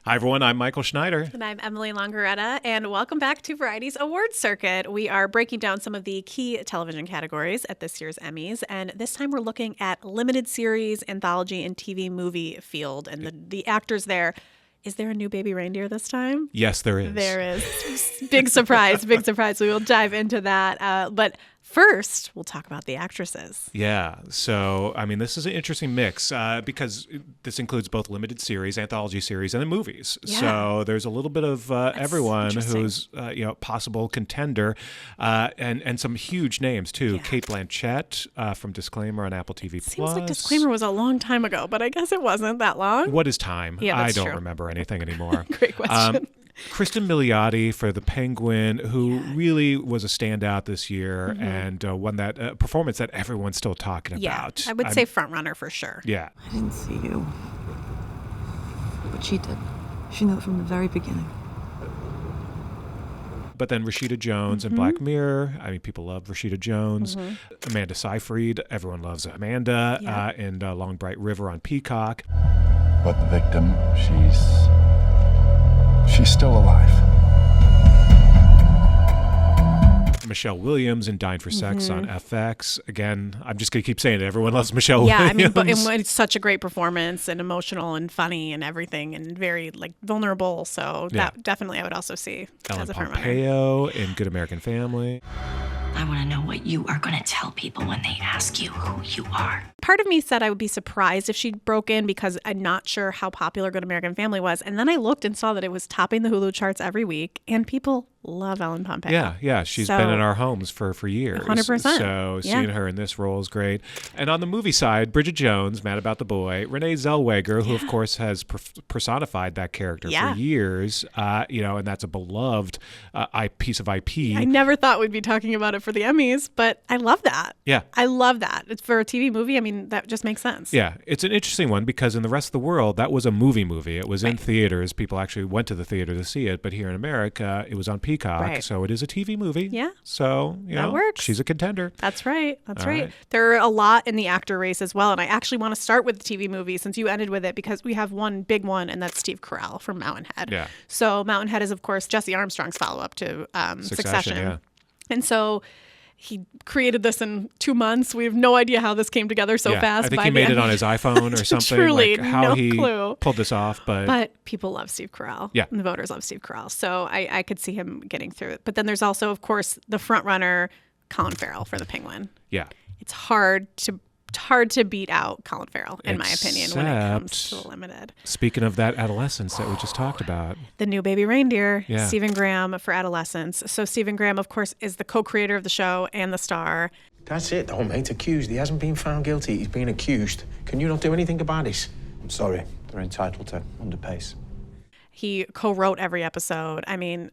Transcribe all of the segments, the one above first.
Hi, everyone. I'm Michael Schneider. And I'm Emily Longeretta, and welcome back to Variety's Awards Circuit. We are breaking down some of the key television categories at this year's Emmys, and this time we're looking at limited series, anthology, and TV movie field, and the actors there. Is there a new baby reindeer this time? Yes, there is. There is. Big surprise, big surprise. We will dive into that. But first, we'll talk about the actresses. Yeah. So, I mean, this is an interesting mix because this includes both limited series, anthology series, and then movies. Yeah. So there's a little bit of everyone who's, possible contender and some huge names, too. Yeah. Cate Blanchett from Disclaimer on Apple TV+. Seems like Disclaimer was a long time ago, but I guess it wasn't that long. What is time? Yeah, I that's don't true. remember anything anymore. Great question. Kristen Milioti for The Penguin, who really was a standout this year and won that performance that everyone's still talking about. I would say frontrunner for sure. Yeah. I didn't see you. But she did. She knew it from the very beginning. But then Rashida Jones in Black Mirror. I mean, people love Rashida Jones. Amanda Seyfried. Everyone loves Amanda in Long Bright River on Peacock. But the victim, she's still alive. Michelle Williams in Dying for Sex on FX. Again, I'm just going to keep saying it. Everyone loves Michelle Yeah, Williams. I mean, but it's such a great performance and emotional and funny and everything and very vulnerable. So that definitely I would also see Ellen as a frontrunner. Pompeo in Good American Family. I want to know what you are going to tell people when they ask you who you are. Part of me said I would be surprised if she broke in because I'm not sure how popular Good American Family was. And then I looked and saw that it was topping the Hulu charts every week. And people love Ellen Pompeo. Yeah. She's been in our homes for years. 100%. So seeing her in this role is great. And on the movie side, Bridget Jones, Mad About the Boy, Renee Zellweger, who of course has personified that character for years, and that's a beloved piece of IP. I never thought we'd be talking about it for the Emmys, but I love that. Yeah. I love that. It's for a TV movie. I mean, that just makes sense. Yeah. It's an interesting one because in the rest of the world, that was a movie. It was in theaters. People actually went to the theater to see it. But here in America, it was on Peacock. So it is a TV movie. Yeah. So, that works. She's a contender. That's right. That's right. Right. There are a lot in the actor race as well. And I actually want to start with the TV movie since you ended with it because we have one big one, and that's Steve Carell from Mountain Head. Yeah. So Mountain Head is, of course, Jesse Armstrong's follow-up to Succession. Yeah. And so he created this in 2 months. We have no idea how this came together so fast. I think he made it on his iPhone or something. Truly, how no he clue. pulled this off. But people love Steve Carell. Yeah. And the voters love Steve Carell. So I could see him getting through it. But then there's also, of course, the front runner, Colin Farrell for The Penguin. yeah. It's hard to beat out Colin Farrell, in my opinion, when it comes to the limited. Speaking of that adolescence that we just talked about. The new baby reindeer, Yeah. Stephen Graham for Adolescence. So Stephen Graham, of course, is the co-creator of the show and the star. That's it, though, mate. Accused. He hasn't been found guilty. He's been accused. Can you not do anything about it? I'm sorry. They're entitled to underpace. He co-wrote every episode. I mean,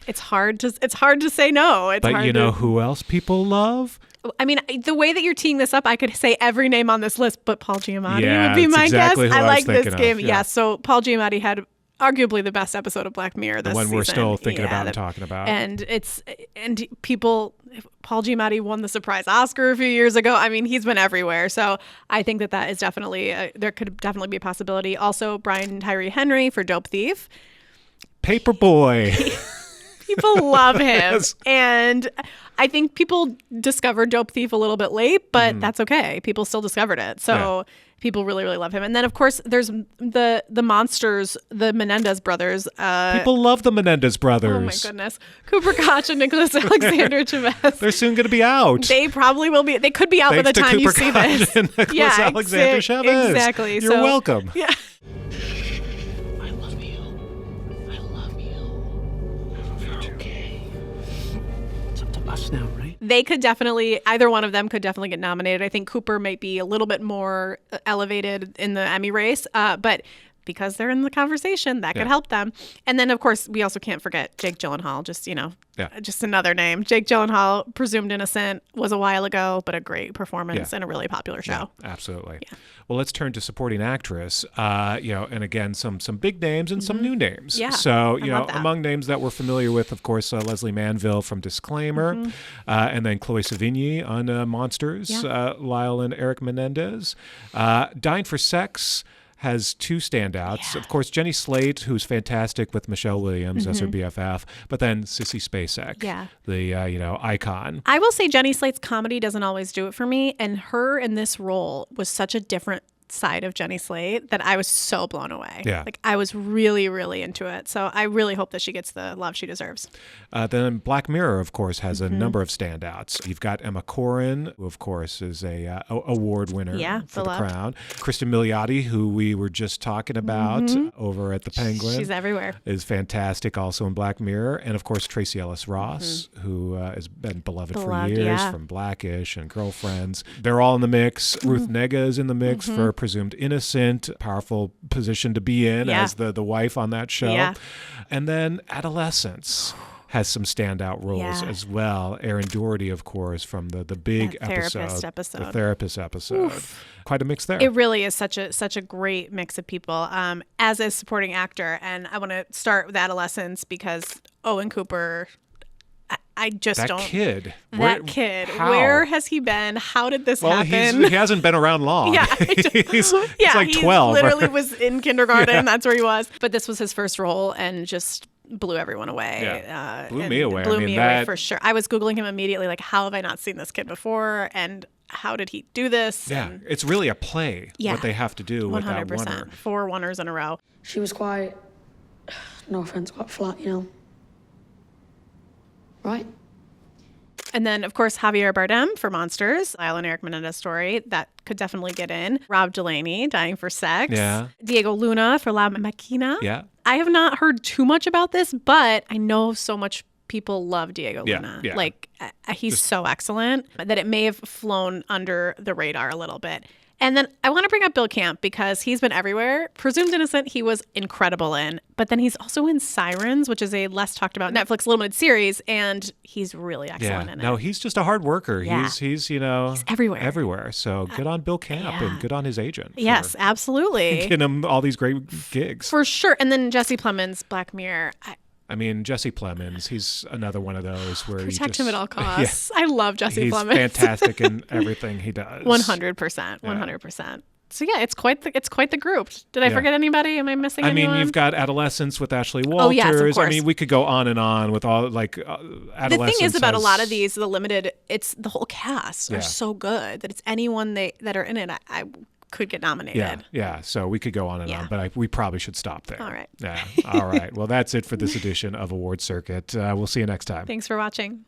it's hard to say no. But you know who else people love? I mean, the way that you're teeing this up, I could say every name on this list, but Paul Giamatti Yeah, would be that's my exactly guess. who I I was like this thinking of, game. yeah. So Paul Giamatti had arguably the best episode of Black Mirror this The one season. we're still thinking about and talking about. And Paul Giamatti won the surprise Oscar a few years ago. I mean, he's been everywhere. So I think that is definitely, there could definitely be a possibility. Also, Brian Tyree Henry for Dope Thief. Paperboy. People love him. Yes. And I think people discovered Dope Thief a little bit late, but that's okay. People still discovered it. So people really, really love him. And then, of course, there's the monsters, the Menendez brothers. People love the Menendez brothers. Oh, my goodness. Cooper Koch and Nicholas Alexander Chavez. They're soon going to be out. They probably will be. They could be out by the time you see this. And Nicholas Alexander Chavez. Exactly. You're welcome. Yeah. I love you. I love you. You're okay. It's up to us now, right? They could definitely, either one of them could definitely get nominated. I think Cooper might be a little bit more elevated in the Emmy race, but because they're in the conversation, that could help them. And then, of course, we also can't forget Jake Gyllenhaal, just another name. Jake Gyllenhaal, Presumed Innocent, was a while ago, but a great performance and a really popular show. Yeah, absolutely. Yeah. Well, let's turn to supporting actress, and again, some big names and some new names. Yeah, so, I love that. among names that we're familiar with, of course, Leslie Manville from Disclaimer, and then Chloe Sevigny on Monsters, Lyle and Eric Menendez. Dying for Sex has two standouts. Yeah. Of course, Jenny Slate, who's fantastic with Michelle Williams as her BFF, but then Sissy Spacek, the icon. I will say Jenny Slate's comedy doesn't always do it for me, and her in this role was such a different side of Jenny Slate that I was so blown away. Yeah. Like I was really, really into it. So I really hope that she gets the love she deserves. Then Black Mirror, of course, has a number of standouts. You've got Emma Corrin, who, of course, is a award winner for The Crown. Kristen Milioti, who we were just talking about over at the Penguin. She's everywhere. Is fantastic also in Black Mirror. And, of course, Tracee Ellis Ross, who has been beloved for years from Blackish and Girlfriends. They're all in the mix. Ruth Negga is in the mix for Presumed Innocent, powerful position to be in as the wife on that show. Yeah. And then Adolescence has some standout roles as well. Erin Doherty, of course, from the big therapist episode. The therapist episode. Oof. Quite a mix there. It really is such a great mix of people. As a supporting actor, and I want to start with Adolescence because Owen Cooper, I just don't. Kid. That kid. How? Where has he been? How did this happen? He hasn't been around long. Yeah. he's like 12. He literally was in kindergarten. That's where he was. But this was his first role and just blew everyone away. Yeah. Blew me away. Blew me away for sure. I was Googling him immediately, like, how have I not seen this kid before? And how did he do this? Yeah. And it's really a play, what they have to do with that 100%. oneer. 4 oneers in a row. She was quite, no offense, quite flat, you know. Right? And then, of course, Javier Bardem for Monsters, Lyle and Eric Menendez story. That could definitely get in. Rob Delaney, Dying for Sex. Yeah. Diego Luna for La Maquina. Yeah. I have not heard too much about this, but I know so much people love Diego Luna. Yeah. Like, he's so excellent that it may have flown under the radar a little bit. And then I want to bring up Bill Camp because he's been everywhere. Presumed Innocent, he was incredible in. But then he's also in Sirens, which is a less talked about Netflix limited series. And he's really excellent in it. No, he's just a hard worker. Yeah. He's everywhere. Everywhere. So good on Bill Camp and good on his agent. Yes, absolutely. Getting him all these great gigs. For sure. And then Jesse Plemons, Black Mirror. I mean, Jesse Plemons, he's another one of those where protect him at all costs. I love Jesse Plemons. He's fantastic in everything he does. 100%. 100%. So yeah, it's quite the group. Did I forget anybody? Am I missing anyone? I mean, you've got Adolescence with Ashley Walters. Oh, yes, of course. I mean, we could go on and on with all Adolescence. The thing is about a lot of these, the limited, it's the whole cast are so good that it's anyone that are in it. I could get nominated. Yeah. So we could go on and on, but we probably should stop there. All right. Yeah. All right. Well, that's it for this edition of Award Circuit. We'll see you next time. Thanks for watching.